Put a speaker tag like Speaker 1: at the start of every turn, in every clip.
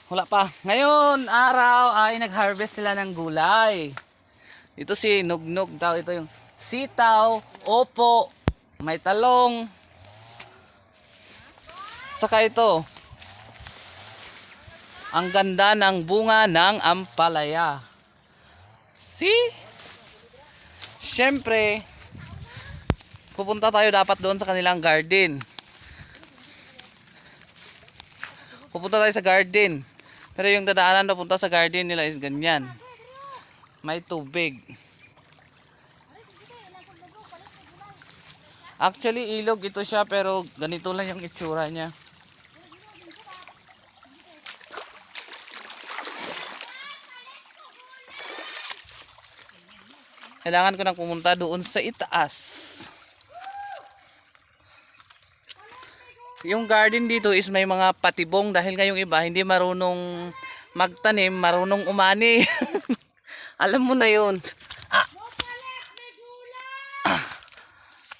Speaker 1: Wala pa. Ngayon, araw ay nag-harvest sila ng gulay. Ito si Nugnog daw. Ito yung sitaw, opo, may talong. Saka ito. Ang ganda ng bunga ng ampalaya. See? Siyempre, pupunta tayo dapat doon sa kanilang garden. Pupunta tayo sa garden. Pero yung dadaanan na punta sa garden nila is ganyan. May tubig. Actually, ilog ito siya pero ganito lang yung itsura niya. Kailangan ko nang pumunta doon sa itaas. Yung garden dito is may mga patibong dahil ngayong iba hindi marunong magtanim, marunong umani. Alam mo na yun.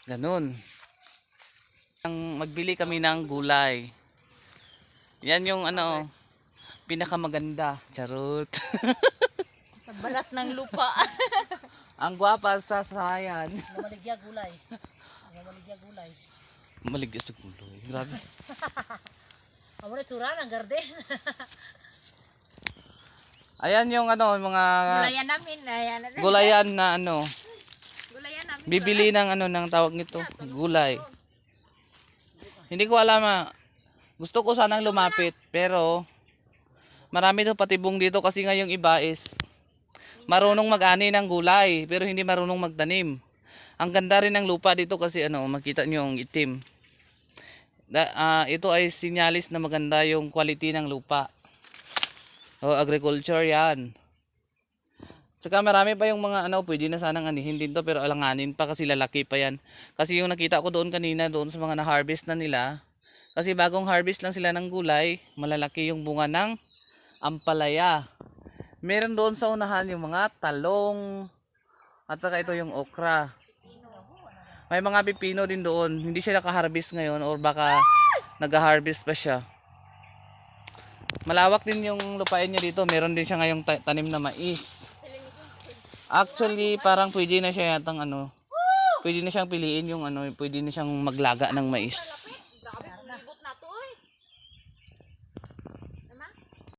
Speaker 1: Ganun. Magbili kami ng gulay. Yan yung ano, pinakamaganda. Charot.
Speaker 2: Balat ng lupa.
Speaker 1: Ang gwapa sa sayan.
Speaker 2: Maligya gulay. Maligya gulay.
Speaker 1: Maligya sa gulay. Grabe.
Speaker 2: Amo na tsura ng garden.
Speaker 1: Ayan yung ano, mga
Speaker 2: Gulayan namin. Ayan.
Speaker 1: gulayan na ano.
Speaker 2: Gulayan namin.
Speaker 1: Bibili ng ano ng tawag nito, gulay. Hindi ko alam gusto ko sanang lumapit pero marami daw patibong dito kasi ngayong iba is marunong mag-ani ng gulay pero hindi marunong magtanim. Ang ganda rin ng lupa dito kasi ano, makita niyo ang itim. Ito ay sinyalis na maganda yung quality ng lupa. O agriculture yan. Saka marami pa yung mga ano, pwede na sanang anihin din to pero alanganin pa kasi lalaki pa yan. Kasi yung nakita ko doon kanina doon sa mga na-harvest na nila. Kasi bagong harvest lang sila ng gulay, malalaki yung bunga ng ampalaya. Meron doon sa unahan yung mga talong at saka ito yung okra. May mga pipino din doon. Hindi siya naka-harvest ngayon or baka nag-harvest pa siya. Malawak din yung lupain niya dito. Meron din siya ngayong tanim na mais. Actually, parang pwede na siya yatang ano, pwede na siyang piliin yung ano, pwede na siyang maglaga ng mais.